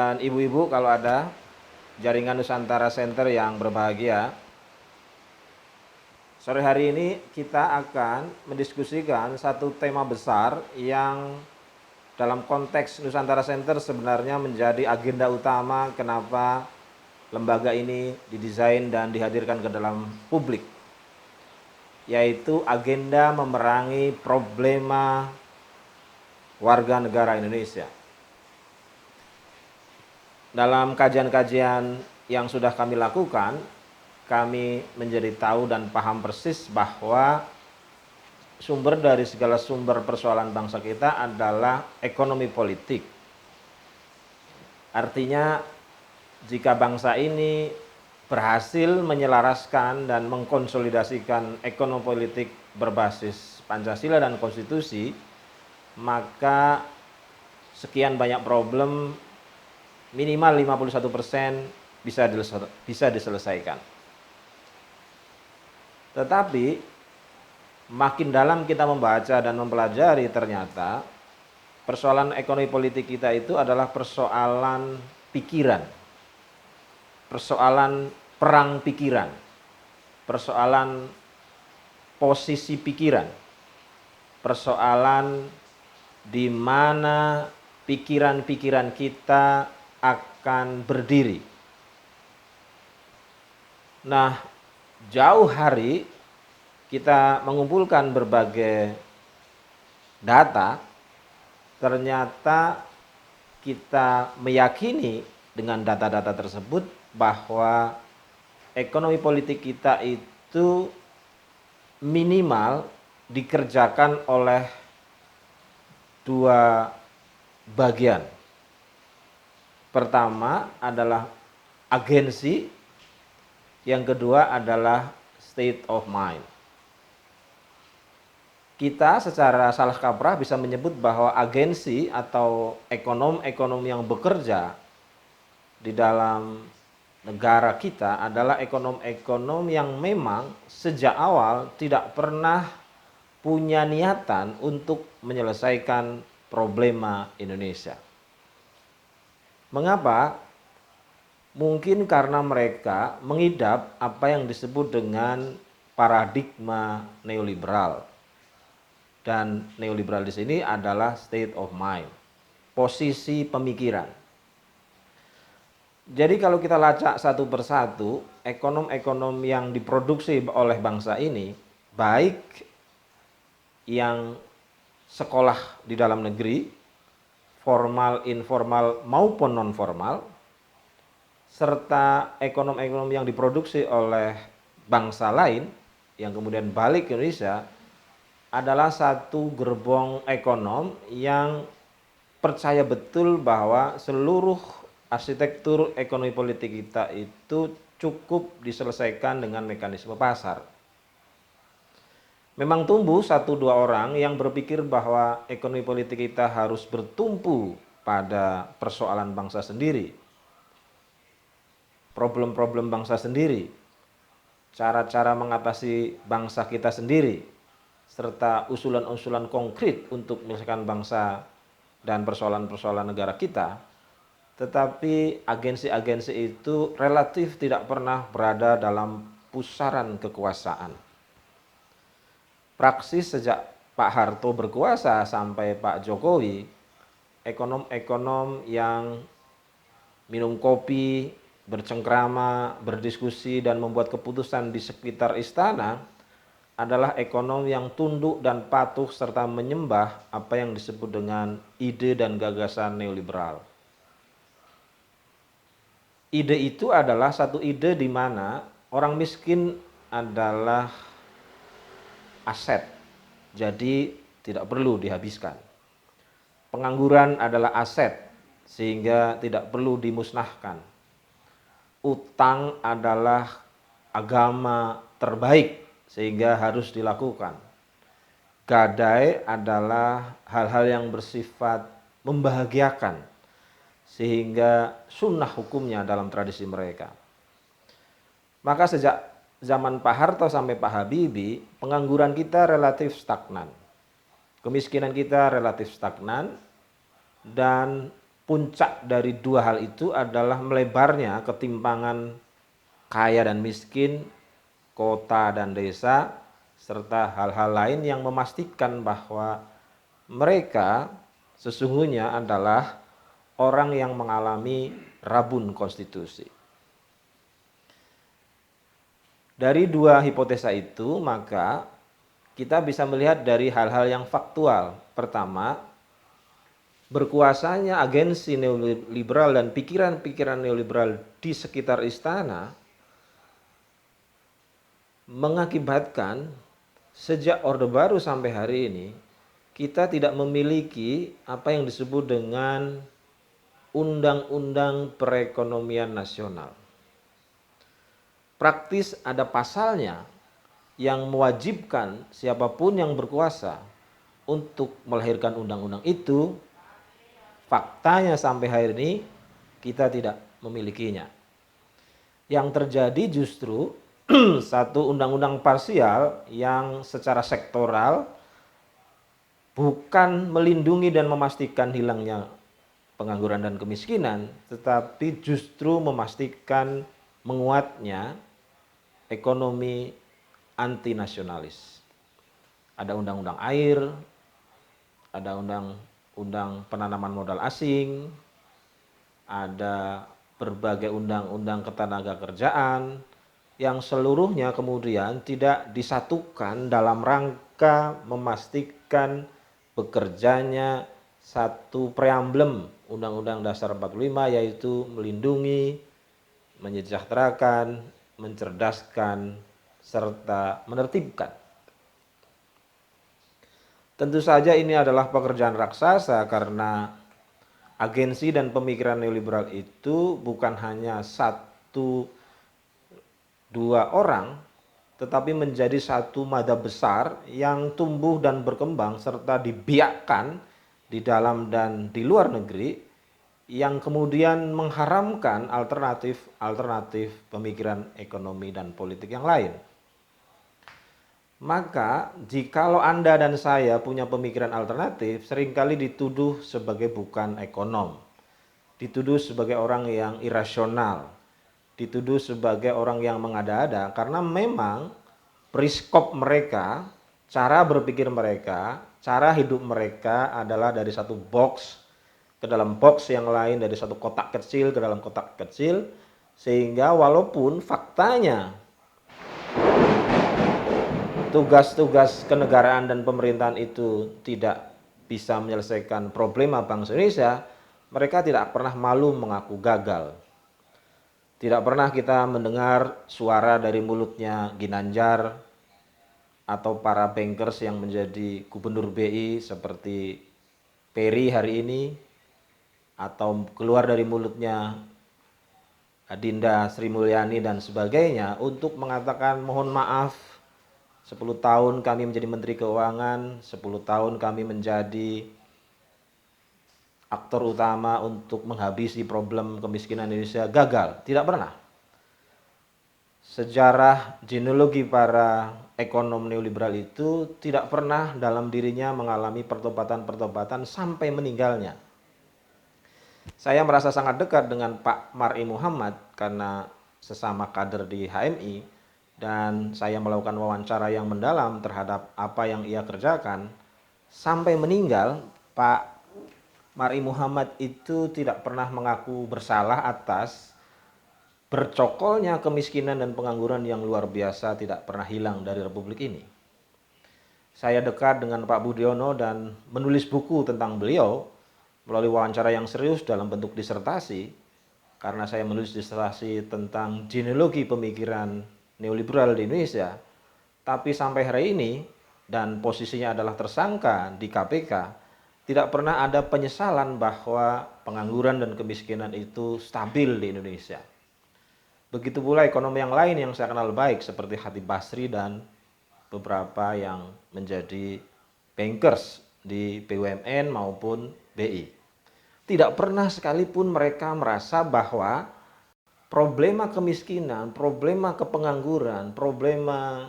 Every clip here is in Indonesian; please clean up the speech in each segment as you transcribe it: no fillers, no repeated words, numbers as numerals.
dan ibu-ibu kalau ada jaringan Nusantara Center yang berbahagia. Sore hari ini kita akan mendiskusikan satu tema besar yang dalam konteks Nusantara Center sebenarnya menjadi agenda utama kenapa lembaga ini didesain dan dihadirkan ke dalam publik, yaitu agenda memerangi problema warga negara Indonesia. Dalam kajian-kajian yang sudah kami lakukan, kami menjadi tahu dan paham persis bahwa sumber dari segala sumber persoalan bangsa kita adalah ekonomi politik. Artinya, jika bangsa ini berhasil menyelaraskan dan mengkonsolidasikan ekonomi politik berbasis Pancasila dan konstitusi, maka sekian banyak problem minimal 51% bisa diselesaikan. Tetapi makin dalam kita membaca dan mempelajari, ternyata persoalan ekonomi politik kita itu adalah persoalan pikiran, persoalan perang pikiran, persoalan posisi pikiran, persoalan di mana pikiran-pikiran kita akan berdiri. Nah, jauh hari kita mengumpulkan berbagai data, ternyata kita meyakini dengan data-data tersebut bahwa ekonomi politik kita itu minimal dikerjakan oleh dua bagian. Pertama adalah agensi, yang kedua adalah state of mind. Kita secara salah kaprah bisa menyebut bahwa agensi atau ekonom-ekonom yang bekerja di dalam negara kita adalah ekonom-ekonom yang memang sejak awal tidak pernah punya niatan untuk menyelesaikan problema Indonesia. Mengapa? Mungkin karena mereka mengidap apa yang disebut dengan paradigma neoliberal. Dan neoliberal di sini adalah state of mind, posisi pemikiran. Jadi kalau kita lacak satu persatu, ekonom-ekonom yang diproduksi oleh bangsa ini, baik yang sekolah di dalam negeri, formal, informal maupun non formal, serta ekonom-ekonom yang diproduksi oleh bangsa lain yang kemudian balik ke Indonesia, adalah satu gerbong ekonom yang percaya betul bahwa seluruh arsitektur ekonomi politik kita itu cukup diselesaikan dengan mekanisme pasar. Memang tumbuh satu dua orang yang berpikir bahwa ekonomi politik kita harus bertumpu pada persoalan bangsa sendiri, problem-problem bangsa sendiri, cara-cara mengatasi bangsa kita sendiri, serta usulan-usulan konkret untuk menyelesaikan bangsa dan persoalan-persoalan negara kita. Tetapi agensi-agensi itu relatif tidak pernah berada dalam pusaran kekuasaan. Praksis sejak Pak Harto berkuasa sampai Pak Jokowi, ekonom-ekonom yang minum kopi, bercengkrama, berdiskusi, dan membuat keputusan di sekitar istana adalah ekonom yang tunduk dan patuh serta menyembah apa yang disebut dengan ide dan gagasan neoliberal. Ide itu adalah satu ide di mana orang miskin adalah aset, jadi tidak perlu dihabiskan. Pengangguran adalah aset, sehingga tidak perlu dimusnahkan. Utang adalah agama terbaik, sehingga harus dilakukan. Gadai adalah hal-hal yang bersifat membahagiakan, sehingga sunnah hukumnya dalam tradisi mereka. Maka sejak zaman Pak Harto sampai Pak Habibie, pengangguran kita relatif stagnan. Kemiskinan kita relatif stagnan, dan puncak dari dua hal itu adalah melebarnya ketimpangan kaya dan miskin, kota dan desa, serta hal-hal lain yang memastikan bahwa mereka sesungguhnya adalah orang yang mengalami rabun konstitusi. Dari dua hipotesa itu, maka kita bisa melihat dari hal-hal yang faktual. Pertama, berkuasanya agensi neoliberal dan pikiran-pikiran neoliberal di sekitar istana mengakibatkan sejak Orde Baru sampai hari ini kita tidak memiliki apa yang disebut dengan Undang-Undang Perekonomian Nasional. Praktis ada pasalnya yang mewajibkan siapapun yang berkuasa untuk melahirkan undang-undang itu. Faktanya sampai hari ini kita tidak memilikinya. Yang terjadi justru satu undang-undang parsial yang secara sektoral bukan melindungi dan memastikan hilangnya pengangguran dan kemiskinan, tetapi justru memastikan menguatnya ekonomi anti nasionalis. Ada undang-undang air, ada undang-undang penanaman modal asing, ada berbagai undang-undang ketenaga kerjaan yang seluruhnya kemudian tidak disatukan dalam rangka memastikan bekerjanya satu preamblem Undang-Undang Dasar 45, yaitu melindungi, menyejahterakan, mencerdaskan, serta menertibkan. Tentu saja ini adalah pekerjaan raksasa karena agensi dan pemikiran neoliberal itu bukan hanya satu dua orang, tetapi menjadi satu mada besar yang tumbuh dan berkembang serta dibiakkan di dalam dan di luar negeri, yang kemudian mengharamkan alternatif pemikiran ekonomi dan politik yang lain. Maka jikalau Anda dan saya punya pemikiran alternatif, seringkali dituduh sebagai bukan ekonom, dituduh sebagai orang yang irasional, dituduh sebagai orang yang mengada-ada, karena memang periskop mereka, cara berpikir mereka, cara hidup mereka adalah dari satu box ke dalam box yang lain, dari satu kotak kecil ke dalam kotak kecil, sehingga walaupun faktanya tugas-tugas kenegaraan dan pemerintahan itu tidak bisa menyelesaikan problema bangsa Indonesia, mereka tidak pernah malu mengaku gagal. Tidak pernah kita mendengar suara dari mulutnya Ginanjar atau para bankers yang menjadi gubernur BI seperti Peri hari ini, atau keluar dari mulutnya Adinda Sri Mulyani dan sebagainya untuk mengatakan mohon maaf, 10 tahun kami menjadi Menteri Keuangan, 10 tahun kami menjadi aktor utama untuk menghabisi problem kemiskinan Indonesia, gagal. Tidak pernah. Sejarah genealogi para ekonom neoliberal itu tidak pernah dalam dirinya mengalami pertobatan-pertobatan sampai meninggalnya. Saya merasa sangat dekat dengan Pak Mar'i Muhammad karena sesama kader di HMI, dan saya melakukan wawancara yang mendalam terhadap apa yang ia kerjakan. Sampai meninggal, Pak Mar'i Muhammad itu tidak pernah mengaku bersalah atas bercokolnya kemiskinan dan pengangguran yang luar biasa tidak pernah hilang dari Republik ini. Saya dekat dengan Pak Budiono dan menulis buku tentang beliau melalui wawancara yang serius dalam bentuk disertasi, karena saya menulis disertasi tentang genealogi pemikiran neoliberal di Indonesia. Tapi sampai hari ini, dan posisinya adalah tersangka di KPK, tidak pernah ada penyesalan bahwa pengangguran dan kemiskinan itu stabil di Indonesia. Begitu pula ekonomi yang lain yang saya kenal baik seperti Khatib Basri dan beberapa yang menjadi bankers di BUMN maupun BI. Tidak pernah sekalipun mereka merasa bahwa problema kemiskinan, problema kepengangguran, problema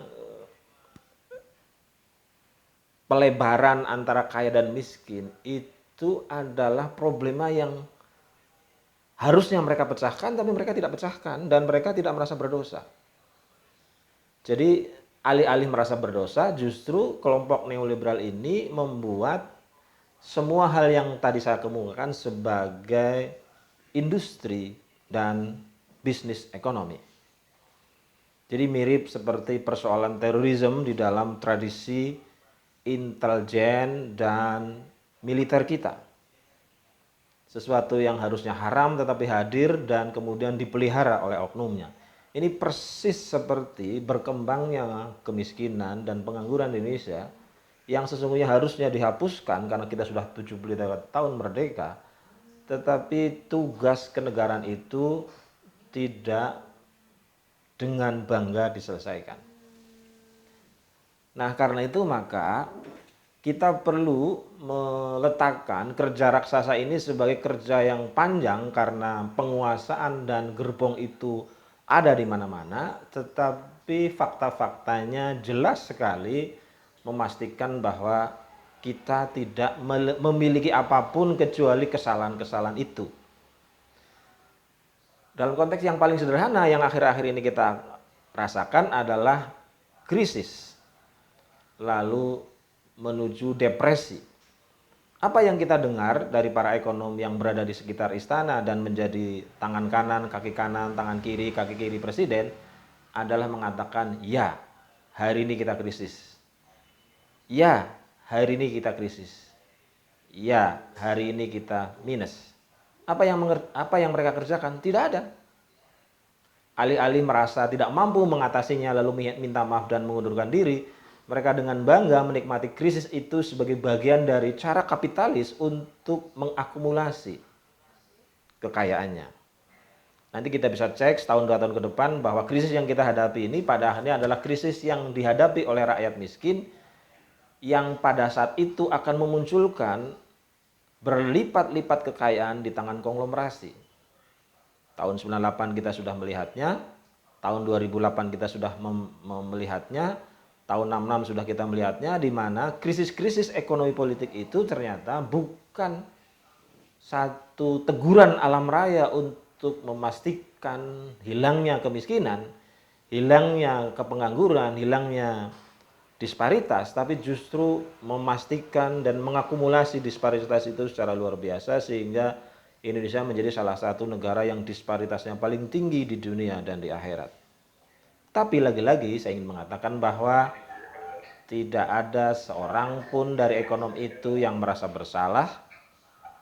pelebaran antara kaya dan miskin itu adalah problema yang harusnya mereka pecahkan, tapi mereka tidak pecahkan dan mereka tidak merasa berdosa. Jadi alih-alih merasa berdosa, justru kelompok neoliberal ini membuat semua hal yang tadi saya kemukakan sebagai industri dan bisnis ekonomi. Jadi mirip seperti persoalan terorisme di dalam tradisi intelijen dan militer kita. Sesuatu yang harusnya haram tetapi hadir dan kemudian dipelihara oleh oknumnya. Ini persis seperti berkembangnya kemiskinan dan pengangguran di Indonesia yang sesungguhnya harusnya dihapuskan karena kita sudah 70 tahun merdeka, tetapi tugas kenegaraan itu tidak dengan bangga diselesaikan. Nah, karena itu maka kita perlu meletakkan kerja raksasa ini sebagai kerja yang panjang karena penguasaan dan gerbong itu ada di mana-mana, tetapi fakta-faktanya jelas sekali memastikan bahwa kita tidak memiliki apapun kecuali kesalahan-kesalahan itu. Dalam konteks yang paling sederhana yang akhir-akhir ini kita rasakan adalah krisis, lalu menuju depresi. Apa yang kita dengar dari para ekonom yang berada di sekitar istana dan menjadi tangan kanan, tangan kiri, kaki kiri presiden adalah mengatakan, ya, hari ini kita krisis. Ya, hari ini kita krisis. Ya, hari ini kita minus. Apa yang mereka kerjakan? Tidak ada. Alih-alih merasa tidak mampu mengatasinya lalu minta maaf dan mengundurkan diri, mereka dengan bangga menikmati krisis itu sebagai bagian dari cara kapitalis untuk mengakumulasi kekayaannya. Nanti kita bisa cek setahun 2 tahun ke depan bahwa krisis yang kita hadapi ini pada akhirnya adalah krisis yang dihadapi oleh rakyat miskin yang pada saat itu akan memunculkan berlipat-lipat kekayaan di tangan konglomerasi. Tahun 98 kita sudah melihatnya, tahun 2008 kita sudah melihatnya, tahun 66 sudah kita melihatnya, di mana krisis-krisis ekonomi politik itu ternyata bukan satu teguran alam raya untuk memastikan hilangnya kemiskinan, hilangnya kepengangguran, hilangnya disparitas, tapi justru memastikan dan mengakumulasi disparitas itu secara luar biasa sehingga Indonesia menjadi salah satu negara yang disparitasnya paling tinggi di dunia dan di akhirat. Tapi lagi-lagi saya ingin mengatakan bahwa tidak ada seorang pun dari ekonom itu yang merasa bersalah,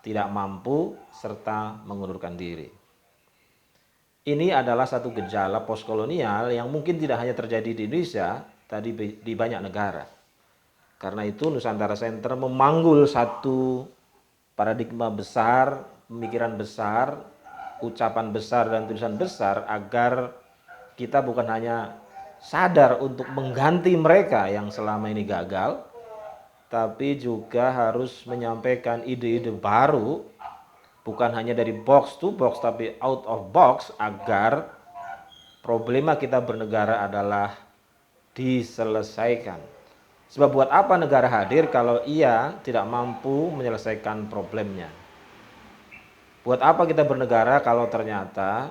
tidak mampu, serta mengundurkan diri. Ini adalah satu gejala postkolonial yang mungkin tidak hanya terjadi di Indonesia, tadi di banyak negara. Karena itu Nusantara Center memanggul satu paradigma besar, pemikiran besar, ucapan besar dan tulisan besar agar kita bukan hanya sadar untuk mengganti mereka yang selama ini gagal, tapi juga harus menyampaikan ide-ide baru, bukan hanya dari box to box, tapi out of box, agar problema kita bernegara adalah diselesaikan. Sebab buat apa negara hadir kalau ia tidak mampu menyelesaikan problemnya? Buat apa kita bernegara kalau ternyata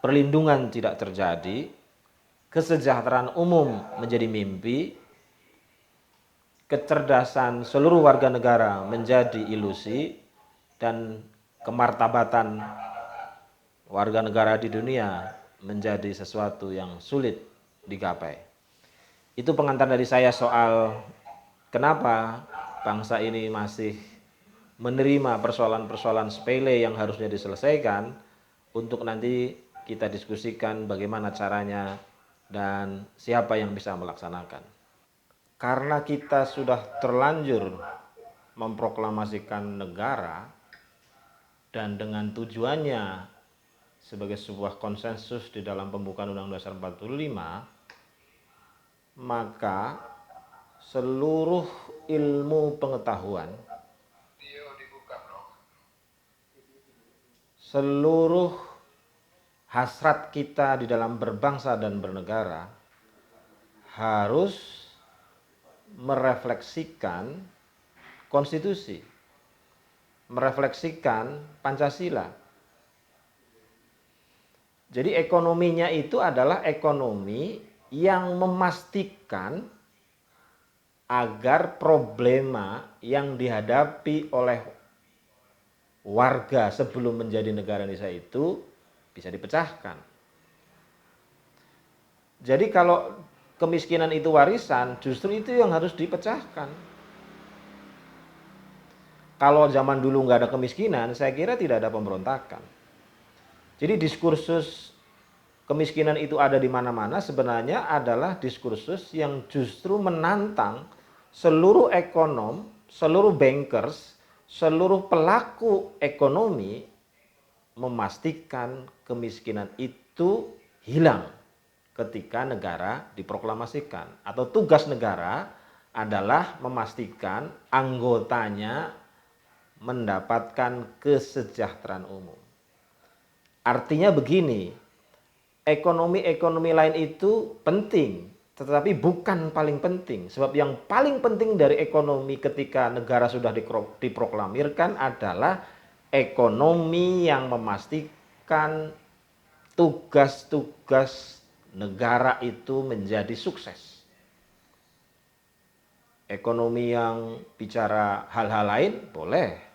perlindungan tidak terjadi, kesejahteraan umum menjadi mimpi, kecerdasan seluruh warga negara menjadi ilusi, dan kemartabatan warga negara di dunia menjadi sesuatu yang sulit digapai. Itu pengantar dari saya soal kenapa bangsa ini masih menerima persoalan-persoalan sepele yang harusnya diselesaikan, untuk nanti kita diskusikan bagaimana caranya dan siapa yang bisa melaksanakan. Karena kita sudah terlanjur memproklamasikan negara dan dengan tujuannya sebagai sebuah konsensus di dalam pembukaan Undang-Undang Dasar 45, maka seluruh ilmu pengetahuan, seluruh hasrat kita di dalam berbangsa dan bernegara harus merefleksikan konstitusi, merefleksikan Pancasila, Jadi ekonominya itu adalah ekonomi yang memastikan agar problema yang dihadapi oleh warga sebelum menjadi negara Indonesia itu bisa dipecahkan. Jadi kalau kemiskinan itu warisan, justru itu yang harus dipecahkan. Kalau zaman dulu nggak ada kemiskinan, saya kira tidak ada pemberontakan. Jadi diskursus kemiskinan itu ada di mana-mana sebenarnya adalah diskursus yang justru menantang seluruh ekonom, seluruh bankers, seluruh pelaku ekonomi memastikan kemiskinan itu hilang ketika negara diproklamasikan. Atau tugas negara adalah memastikan anggotanya mendapatkan kesejahteraan umum. Artinya begini, ekonomi-ekonomi lain itu penting, tetapi bukan paling penting. Sebab yang paling penting dari ekonomi ketika negara sudah diproklamirkan adalah ekonomi yang memastikan tugas-tugas negara itu menjadi sukses. Ekonomi yang bicara hal-hal lain boleh,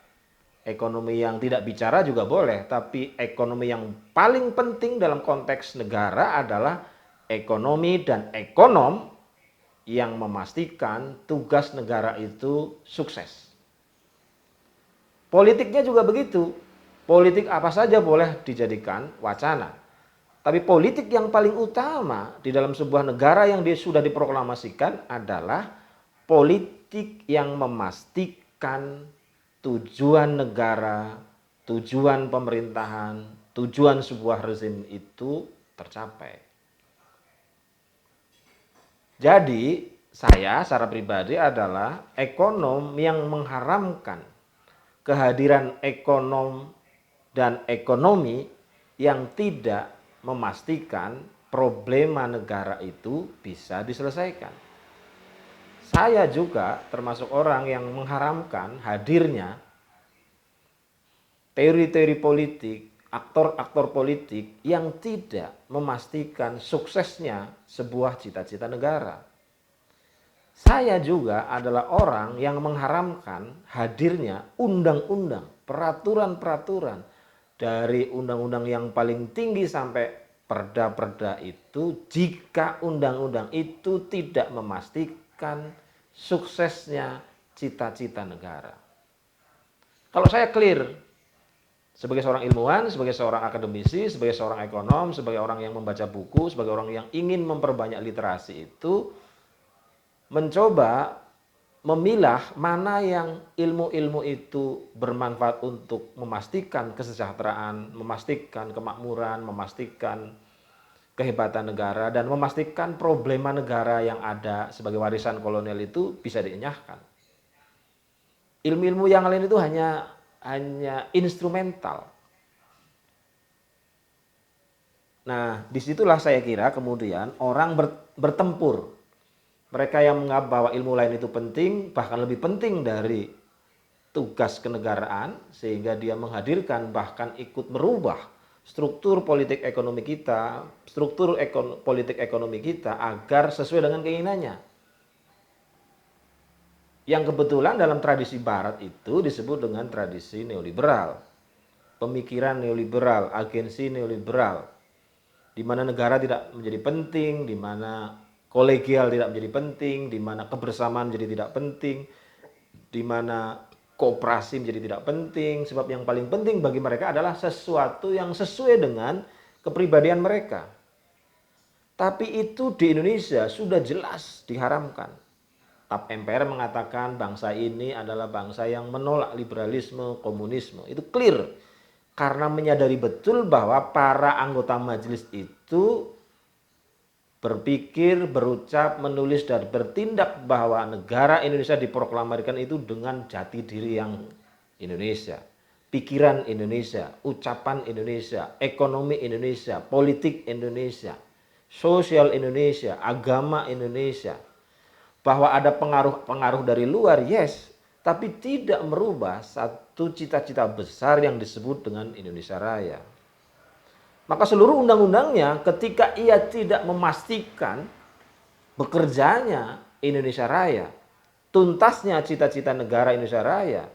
ekonomi yang tidak bicara juga boleh, tapi ekonomi yang paling penting dalam konteks negara adalah ekonomi dan ekonom yang memastikan tugas negara itu sukses. Politiknya juga begitu. Politik apa saja boleh dijadikan wacana. Tapi politik yang paling utama di dalam sebuah negara yang sudah diproklamasikan adalah politik yang memastikan tujuan negara, tujuan pemerintahan, tujuan sebuah rezim itu tercapai. Jadi saya secara pribadi adalah ekonom yang mengharamkan kehadiran ekonom dan ekonomi yang tidak memastikan problema negara itu bisa diselesaikan. Saya juga termasuk orang yang mengharamkan hadirnya teori-teori politik, aktor-aktor politik yang tidak memastikan suksesnya sebuah cita-cita negara. Saya juga adalah orang yang mengharamkan hadirnya undang-undang, peraturan-peraturan dari undang-undang yang paling tinggi sampai perda-perda itu jika undang-undang itu tidak memastikan suksesnya cita-cita negara. Kalau saya clear sebagai seorang ilmuwan, sebagai seorang akademisi, sebagai seorang ekonom, sebagai orang yang membaca buku, sebagai orang yang ingin memperbanyak literasi itu mencoba memilah mana yang ilmu-ilmu itu bermanfaat untuk memastikan kesejahteraan, memastikan kemakmuran, memastikan kehebatan negara, dan memastikan problema negara yang ada sebagai warisan kolonial itu bisa dienyahkan. Ilmu-ilmu yang lain itu hanya instrumental. Nah, disitulah saya kira kemudian orang bertempur. Mereka yang menganggap bahwa ilmu lain itu penting, bahkan lebih penting dari tugas kenegaraan, sehingga dia menghadirkan bahkan ikut merubah struktur politik ekonomi kita, politik ekonomi kita agar sesuai dengan keinginannya. Yang kebetulan dalam tradisi barat itu disebut dengan tradisi neoliberal. Pemikiran neoliberal, agensi neoliberal, di mana negara tidak menjadi penting, di mana kolegial tidak menjadi penting, di mana kebersamaan menjadi tidak penting, di mana kooperasi menjadi tidak penting, sebab yang paling penting bagi mereka adalah sesuatu yang sesuai dengan kepribadian mereka. Tapi itu di Indonesia sudah jelas diharamkan. TAP MPR mengatakan bangsa ini adalah bangsa yang menolak liberalisme, komunisme. Itu clear. Karena menyadari betul bahwa para anggota majelis itu berpikir, berucap, menulis, dan bertindak bahwa negara Indonesia diproklamirkan itu dengan jati diri yang Indonesia, pikiran Indonesia, ucapan Indonesia, ekonomi Indonesia, politik Indonesia, sosial Indonesia, agama Indonesia. Bahwa ada pengaruh-pengaruh dari luar, yes, tapi tidak merubah satu cita-cita besar yang disebut dengan Indonesia Raya. Maka seluruh undang-undangnya ketika ia tidak memastikan bekerjanya Indonesia Raya, tuntasnya cita-cita negara Indonesia Raya,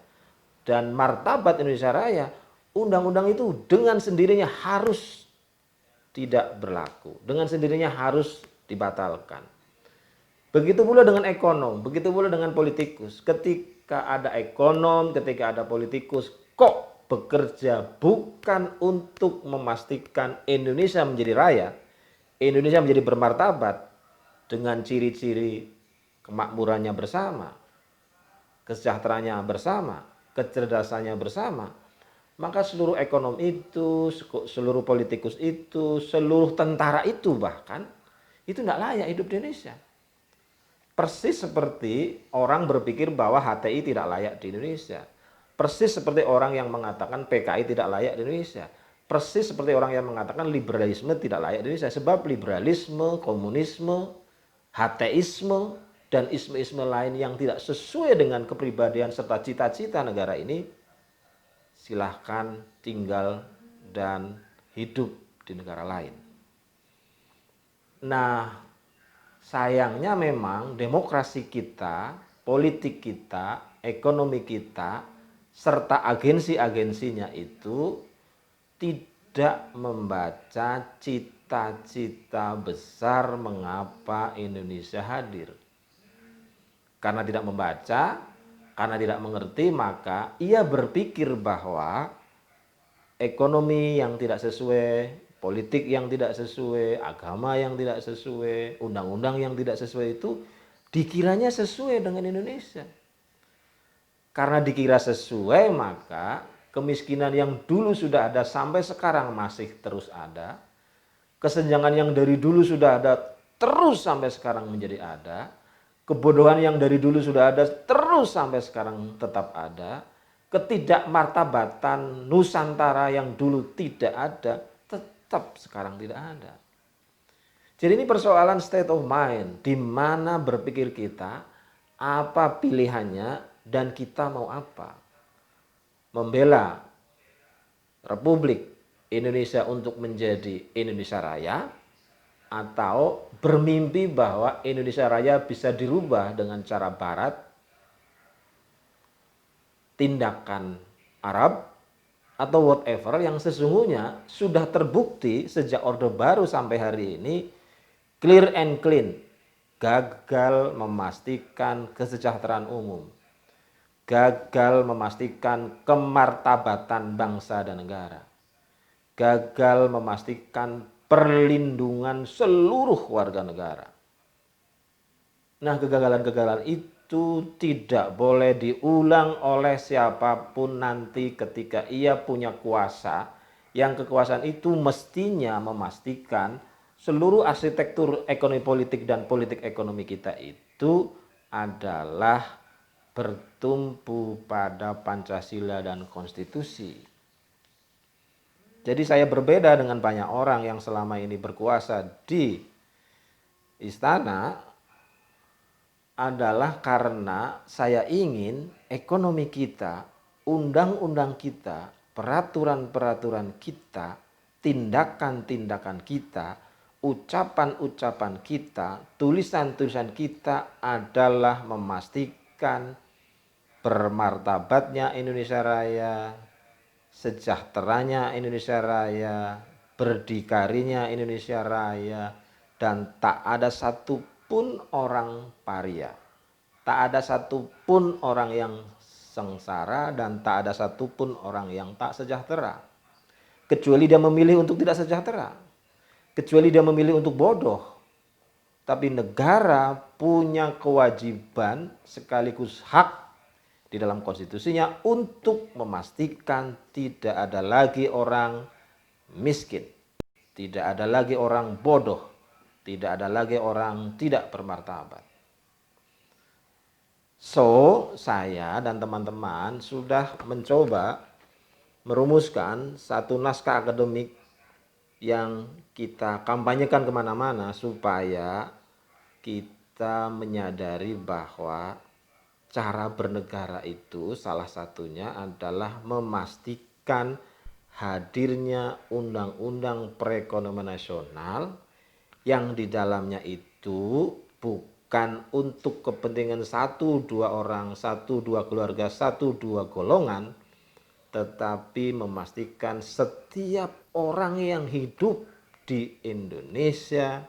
dan martabat Indonesia Raya, undang-undang itu dengan sendirinya harus tidak berlaku. Dengan sendirinya harus dibatalkan. Begitu pula dengan ekonom, begitu pula dengan politikus. Ketika ada ekonom, ketika ada politikus, kok bekerja bukan untuk memastikan Indonesia menjadi raya, Indonesia menjadi bermartabat dengan ciri-ciri kemakmurannya bersama, kesejahteraannya bersama, kecerdasannya bersama, maka seluruh ekonom itu, seluruh politikus itu, seluruh tentara itu bahkan, itu tidak layak hidup di Indonesia. Persis seperti orang berpikir bahwa HTI tidak layak di Indonesia. Persis seperti orang yang mengatakan PKI tidak layak di Indonesia. Persis seperti orang yang mengatakan liberalisme tidak layak di Indonesia. Sebab liberalisme, komunisme, HTIisme, dan isme-isme lain yang tidak sesuai dengan kepribadian serta cita-cita negara ini, silahkan tinggal dan hidup di negara lain. Nah, sayangnya memang demokrasi kita, politik kita, ekonomi kita, serta agensi-agensinya itu tidak membaca cita-cita besar mengapa Indonesia hadir. Karena tidak membaca, karena tidak mengerti, maka ia berpikir bahwa ekonomi yang tidak sesuai, politik yang tidak sesuai, agama yang tidak sesuai, undang-undang yang tidak sesuai itu dikiranya sesuai dengan Indonesia. Karena dikira sesuai, maka kemiskinan yang dulu sudah ada sampai sekarang masih terus ada. Kesenjangan yang dari dulu sudah ada terus sampai sekarang menjadi ada. Kebodohan yang dari dulu sudah ada terus sampai sekarang tetap ada. Ketidakmartabatan Nusantara yang dulu tidak ada tetap sekarang tidak ada. Jadi ini persoalan state of mind, di mana berpikir kita, apa pilihannya, dan kita mau apa. Membela Republik Indonesia untuk menjadi Indonesia Raya, atau bermimpi bahwa Indonesia Raya bisa dirubah dengan cara Barat, tindakan Arab, atau whatever yang sesungguhnya sudah terbukti sejak Orde Baru sampai hari ini clear and clean, gagal memastikan kesejahteraan umum, gagal memastikan kemartabatan bangsa dan negara, gagal memastikan perlindungan seluruh warga negara. Nah, kegagalan-kegagalan itu tidak boleh diulang oleh siapapun nanti ketika ia punya kuasa, yang kekuasaan itu mestinya memastikan seluruh arsitektur ekonomi politik dan politik ekonomi kita itu adalah bertumpu pada Pancasila dan konstitusi. Jadi saya berbeda dengan banyak orang yang selama ini berkuasa di istana, adalah karena saya ingin ekonomi kita, undang-undang kita, peraturan-peraturan kita, tindakan-tindakan kita, ucapan-ucapan kita, tulisan-tulisan kita adalah memastikan bermartabatnya Indonesia Raya, sejahteranya Indonesia Raya, berdikarinya Indonesia Raya, dan tak ada satupun orang paria, tak ada satupun orang yang sengsara, dan tak ada satupun orang yang tak sejahtera, kecuali dia memilih untuk tidak sejahtera, kecuali dia memilih untuk bodoh. Tapi negara punya kewajiban sekaligus hak di dalam konstitusinya untuk memastikan tidak ada lagi orang miskin, tidak ada lagi orang bodoh, tidak ada lagi orang tidak bermartabat. So, saya dan teman-teman sudah mencoba merumuskan satu naskah akademik yang kita kampanyekan kemana-mana supaya kita menyadari bahwa cara bernegara itu salah satunya adalah memastikan hadirnya undang-undang perekonomian nasional yang di dalamnya itu bukan untuk kepentingan satu dua orang, satu dua keluarga, satu dua golongan, tetapi memastikan setiap orang yang hidup di Indonesia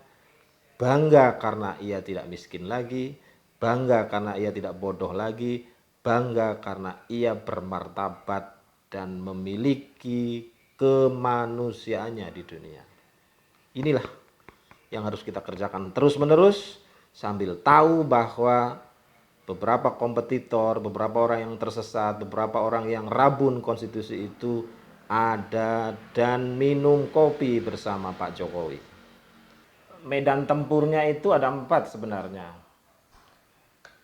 bangga karena ia tidak miskin lagi, bangga karena ia tidak bodoh lagi, bangga karena ia bermartabat dan memiliki kemanusiaannya di dunia. Inilah yang harus kita kerjakan terus-menerus sambil tahu bahwa beberapa kompetitor, beberapa orang yang tersesat, beberapa orang yang rabun konstitusi itu ada dan minum kopi bersama Pak Jokowi. Medan tempurnya itu ada 4 sebenarnya.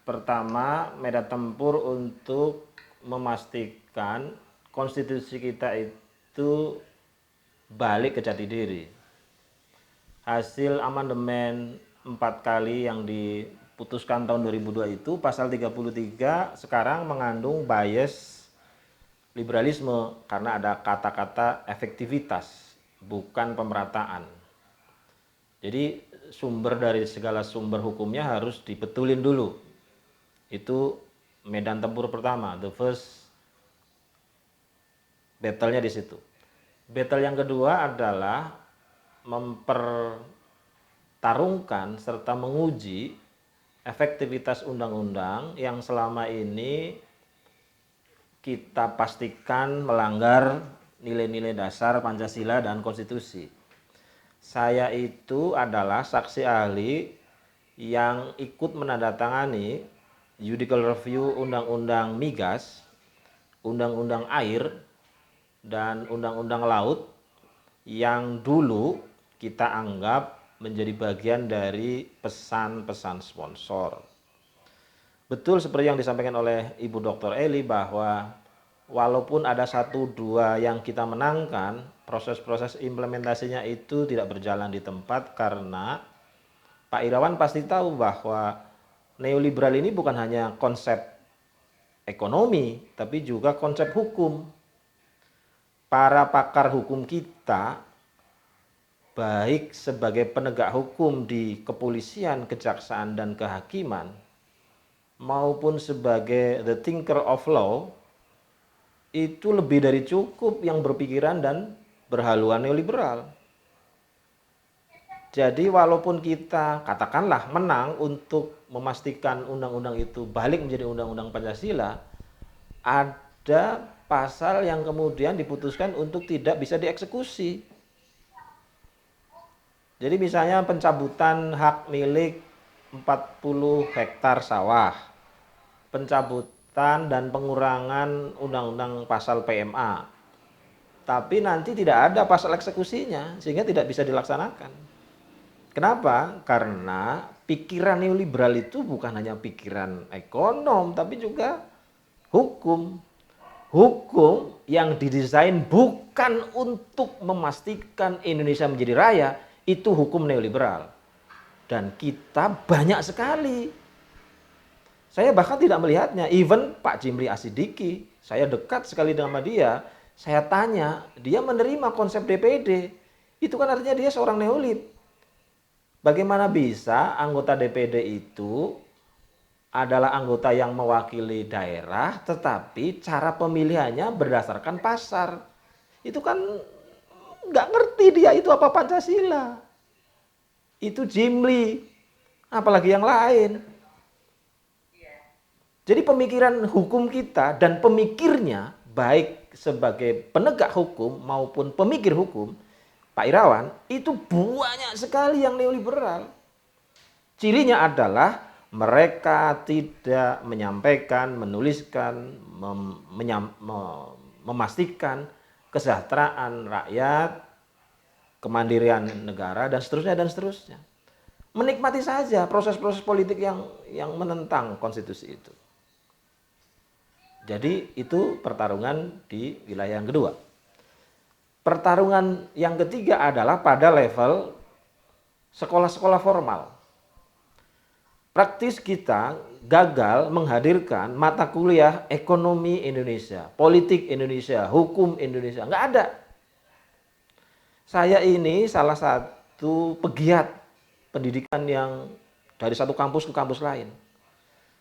Pertama, medan tempur untuk memastikan konstitusi kita itu balik ke jati diri. Hasil amandemen 4 kali yang diputuskan tahun 2002 itu, pasal 33 sekarang mengandung bias liberalisme karena ada kata-kata efektivitas, bukan pemerataan. Jadi sumber dari segala sumber hukumnya harus dibetulin dulu. Itu medan tempur pertama, the first battle-nya di situ. Battle yang kedua adalah mempertarungkan serta menguji efektivitas undang-undang yang selama ini kita pastikan melanggar nilai-nilai dasar Pancasila dan konstitusi. Saya itu adalah saksi ahli yang ikut menandatangani judicial review undang-undang migas, undang-undang air, dan undang-undang laut yang dulu kita anggap menjadi bagian dari pesan-pesan sponsor. Betul seperti yang disampaikan oleh Ibu Dr. Eli bahwa walaupun ada 1-2 yang kita menangkan, proses-proses implementasinya itu tidak berjalan di tempat karena Pak Irawan pasti tahu bahwa neoliberal ini bukan hanya konsep ekonomi, tapi juga konsep hukum. Para pakar hukum kita, baik sebagai penegak hukum di kepolisian, kejaksaan, dan kehakiman, maupun sebagai the thinker of law, itu lebih dari cukup yang berpikiran dan berhaluan neoliberal. Jadi walaupun kita katakanlah menang untuk memastikan undang-undang itu balik menjadi undang-undang Pancasila, ada pasal yang kemudian diputuskan untuk tidak bisa dieksekusi. Jadi misalnya pencabutan hak milik 40 hektar sawah, pencabutan dan pengurangan undang-undang pasal PMA. Tapi nanti tidak ada pasal eksekusinya sehingga tidak bisa dilaksanakan. Kenapa? Karena pikiran neoliberal itu bukan hanya pikiran ekonom tapi juga hukum. Hukum yang didesain bukan untuk memastikan Indonesia menjadi raya, itu hukum neoliberal. Dan kita banyak sekali. Saya bahkan tidak melihatnya, even Pak Jimli Asidiki, saya dekat sekali dengan dia, saya tanya, dia menerima konsep DPD. Itu kan artinya dia seorang neolib. Bagaimana bisa anggota DPD itu adalah anggota yang mewakili daerah, tetapi cara pemilihannya berdasarkan pasar. Itu kan nggak ngerti dia itu apa Pancasila. Itu Jimli, apalagi yang lain. Jadi pemikiran hukum kita dan pemikirnya, baik sebagai penegak hukum maupun pemikir hukum, Pak Irawan, itu banyak sekali yang neoliberal. Cirinya adalah mereka tidak menyampaikan, menuliskan, memastikan kesejahteraan rakyat, kemandirian negara, dan seterusnya, dan seterusnya. Menikmati saja proses-proses politik yang menentang konstitusi itu. Jadi itu pertarungan di wilayah yang kedua. Pertarungan yang ketiga adalah pada level sekolah-sekolah formal. Praktis kita gagal menghadirkan mata kuliah ekonomi Indonesia, politik Indonesia, hukum Indonesia. Nggak ada. Saya ini salah satu pegiat pendidikan yang dari satu kampus ke kampus lain.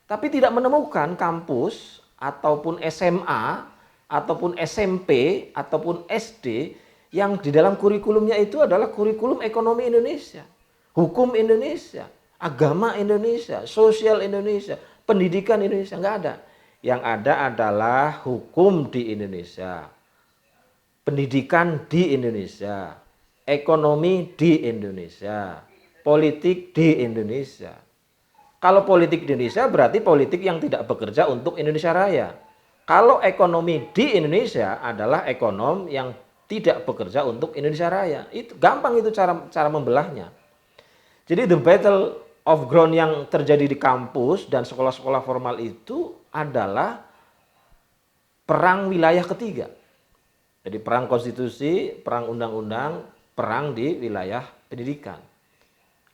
Tapi tidak menemukan kampus ataupun SMA ataupun SMP ataupun SD yang di dalam kurikulumnya itu adalah kurikulum ekonomi Indonesia, hukum Indonesia, agama Indonesia, sosial Indonesia, pendidikan Indonesia, nggak ada. Yang ada adalah hukum di Indonesia, pendidikan di Indonesia, ekonomi di Indonesia, politik di Indonesia. Kalau politik di Indonesia berarti politik yang tidak bekerja untuk Indonesia Raya. Kalau ekonomi di Indonesia adalah ekonom yang tidak bekerja untuk Indonesia Raya. Itu gampang itu cara membelahnya. Jadi the battle of ground yang terjadi di kampus dan sekolah-sekolah formal itu adalah perang wilayah ketiga. Jadi perang konstitusi, perang undang-undang, perang di wilayah pendidikan.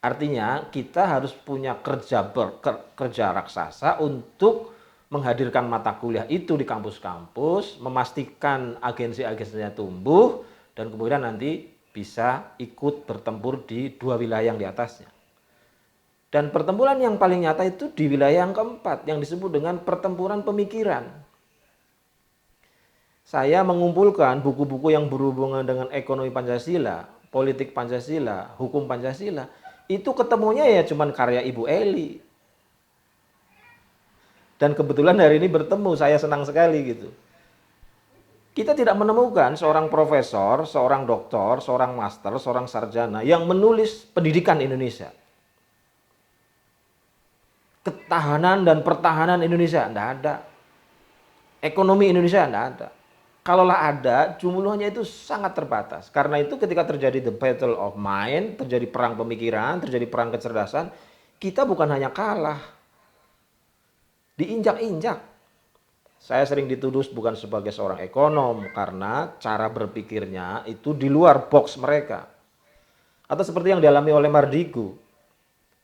Artinya kita harus punya kerja raksasa untuk menghadirkan mata kuliah itu di kampus-kampus, memastikan agensi-agensinya tumbuh, dan kemudian nanti bisa ikut bertempur di dua wilayah yang di atasnya. Dan pertempuran yang paling nyata itu di wilayah yang keempat, yang disebut dengan pertempuran pemikiran. Saya mengumpulkan buku-buku yang berhubungan dengan ekonomi Pancasila, politik Pancasila, hukum Pancasila, itu ketemunya ya cuman karya Ibu Eli. Dan kebetulan hari ini bertemu, saya senang sekali gitu. Kita tidak menemukan seorang profesor, seorang doktor, seorang master, seorang sarjana yang menulis pendidikan Indonesia. Ketahanan dan pertahanan Indonesia, enggak ada. Ekonomi Indonesia, enggak ada. Kalaulah ada, jumlahnya itu sangat terbatas. Karena itu ketika terjadi the battle of mind, terjadi perang pemikiran, terjadi perang kecerdasan, kita bukan hanya kalah, diinjak-injak. Saya sering dituduh bukan sebagai seorang ekonom karena cara berpikirnya itu di luar box mereka. Atau seperti yang dialami oleh Mardigu.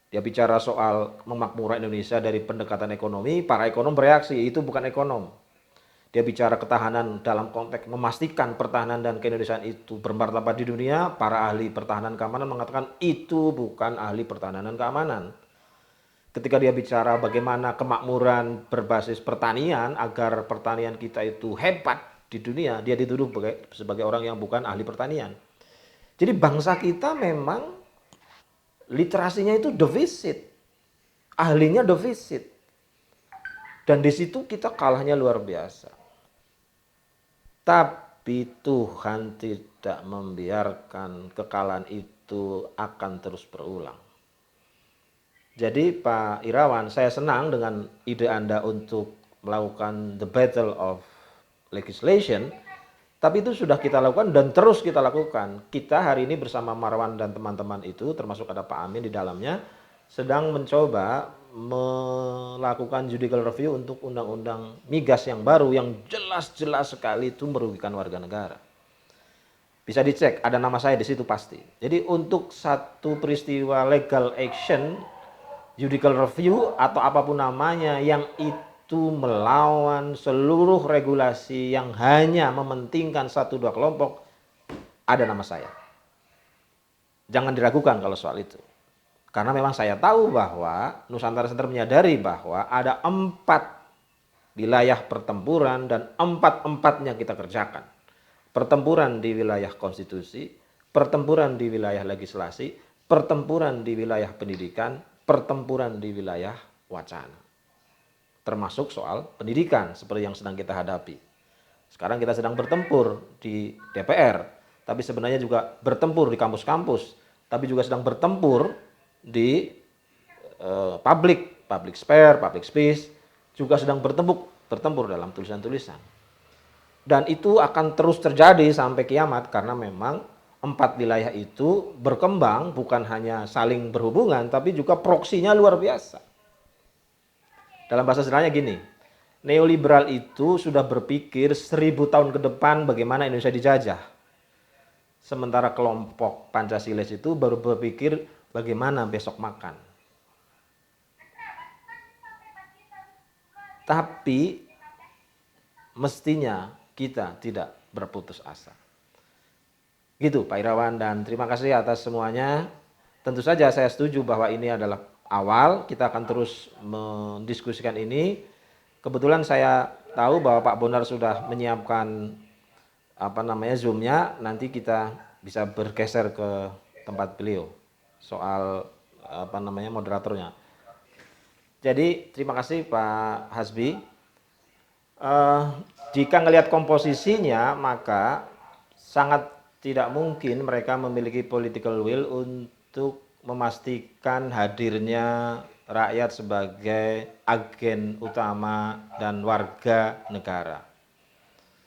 Dia bicara soal memakmurkan Indonesia dari pendekatan ekonomi, para ekonom bereaksi, itu bukan ekonom. Dia bicara ketahanan dalam konteks memastikan pertahanan dan keindonesiaan itu bermartabat di dunia, para ahli pertahanan keamanan mengatakan itu bukan ahli pertahanan dan keamanan. Ketika dia bicara bagaimana kemakmuran berbasis pertanian agar pertanian kita itu hebat di dunia, dia dituduh sebagai orang yang bukan ahli pertanian. Jadi bangsa kita memang literasinya itu defisit, ahlinya defisit. Dan di situ kita kalahnya luar biasa. Tapi Tuhan tidak membiarkan kekalahan itu akan terus berulang. Jadi Pak Irawan, saya senang dengan ide Anda untuk melakukan the battle of legislation, tapi itu sudah kita lakukan dan terus kita lakukan. Kita hari ini bersama Marwan dan teman-teman itu, termasuk ada Pak Amin di dalamnya, sedang mencoba melakukan judicial review untuk undang-undang migas yang baru yang jelas-jelas sekali itu merugikan warga negara. Bisa dicek, ada nama saya di situ pasti. Jadi untuk satu peristiwa legal action, judicial review atau apapun namanya yang itu melawan seluruh regulasi yang hanya mementingkan satu dua kelompok, ada nama saya. Jangan diragukan kalau soal itu. Karena memang saya tahu bahwa Nusantara Center menyadari bahwa ada 4 wilayah pertempuran dan 4-empatnya kita kerjakan. Pertempuran di wilayah konstitusi, pertempuran di wilayah legislasi, pertempuran di wilayah pendidikan, pertempuran di wilayah wacana. Termasuk soal pendidikan seperti yang sedang kita hadapi. Sekarang kita sedang bertempur di DPR, tapi sebenarnya juga bertempur di kampus-kampus, tapi juga sedang bertempur di public spare, public space, juga sedang bertempur dalam tulisan-tulisan. Dan itu akan terus terjadi sampai kiamat karena memang 4 wilayah itu berkembang bukan hanya saling berhubungan tapi juga proksinya luar biasa. Dalam bahasa sederhananya gini, neoliberal itu sudah berpikir 1000 tahun ke depan bagaimana Indonesia dijajah. Sementara kelompok Pancasilis itu baru berpikir bagaimana besok makan. Tapi mestinya kita tidak berputus asa. Gitu Pak Irawan, dan terima kasih atas semuanya. Tentu saja saya setuju bahwa ini adalah awal, kita akan terus mendiskusikan ini. Kebetulan saya tahu bahwa Pak Bonar sudah menyiapkan Zoom-nya, nanti kita bisa bergeser ke tempat beliau soal moderatornya. Jadi terima kasih Pak Hasbi. Jika ngelihat komposisinya, maka sangat tidak mungkin mereka memiliki political will untuk memastikan hadirnya rakyat sebagai agen utama dan warga negara.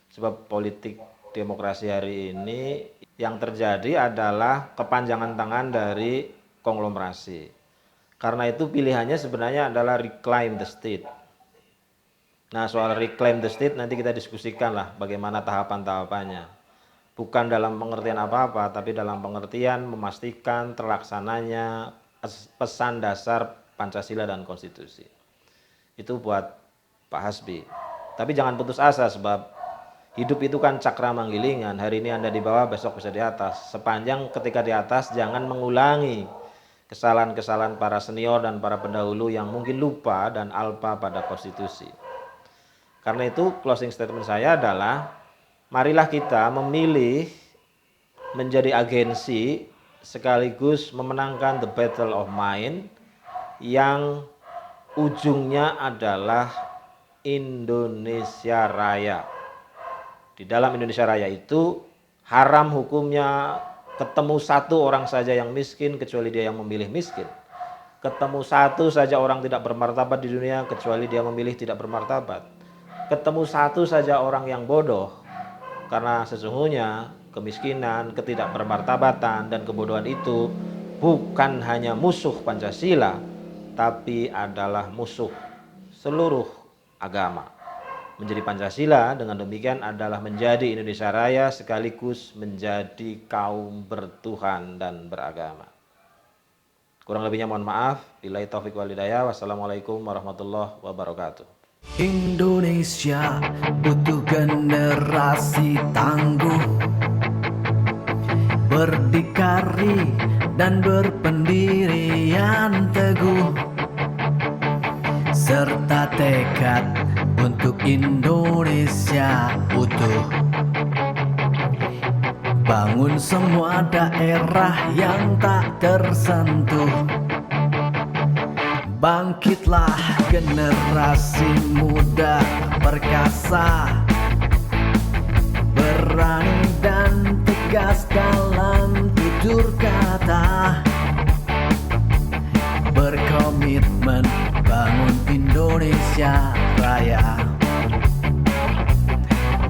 Sebab politik demokrasi hari ini yang terjadi adalah kepanjangan tangan dari konglomerasi. Karena itu pilihannya sebenarnya adalah reclaim the state. Nah, soal reclaim the state nanti kita diskusikan lah bagaimana tahapan-tahapannya. Bukan dalam pengertian apa-apa, tapi dalam pengertian memastikan terlaksananya pesan dasar Pancasila dan Konstitusi. Itu buat Pak Hasbi. Tapi jangan putus asa, sebab hidup itu kan cakra manggilingan. Hari ini Anda di bawah, besok bisa di atas. Sepanjang ketika di atas jangan mengulangi kesalahan-kesalahan para senior dan para pendahulu yang mungkin lupa dan alpa pada konstitusi. Karena itu closing statement saya adalah marilah kita memilih menjadi agensi sekaligus memenangkan the battle of mind yang ujungnya adalah Indonesia Raya. Di dalam Indonesia Raya itu haram hukumnya ketemu satu orang saja yang miskin kecuali dia yang memilih miskin. Ketemu satu saja orang tidak bermartabat di dunia kecuali dia memilih tidak bermartabat. Ketemu satu saja orang yang bodoh, karena sesungguhnya kemiskinan, ketidakbermartabatan, dan kebodohan itu bukan hanya musuh Pancasila, tapi adalah musuh seluruh agama. Menjadi Pancasila dengan demikian adalah menjadi Indonesia Raya sekaligus menjadi kaum bertuhan dan beragama. Kurang lebihnya mohon maaf. Billahi taufiq wal hidayah. Wassalamualaikum warahmatullahi wabarakatuh. Indonesia butuh generasi tangguh, berdikari dan berpendirian teguh, serta tekad untuk Indonesia utuh. Bangun semua daerah yang tak tersentuh. Bangkitlah generasi muda perkasa, berani dan tegas dalam tutur kata, berkomitmen bangun Indonesia Raya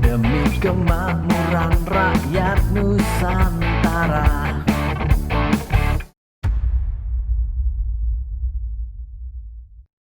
demi kemakmuran rakyat Nusantara.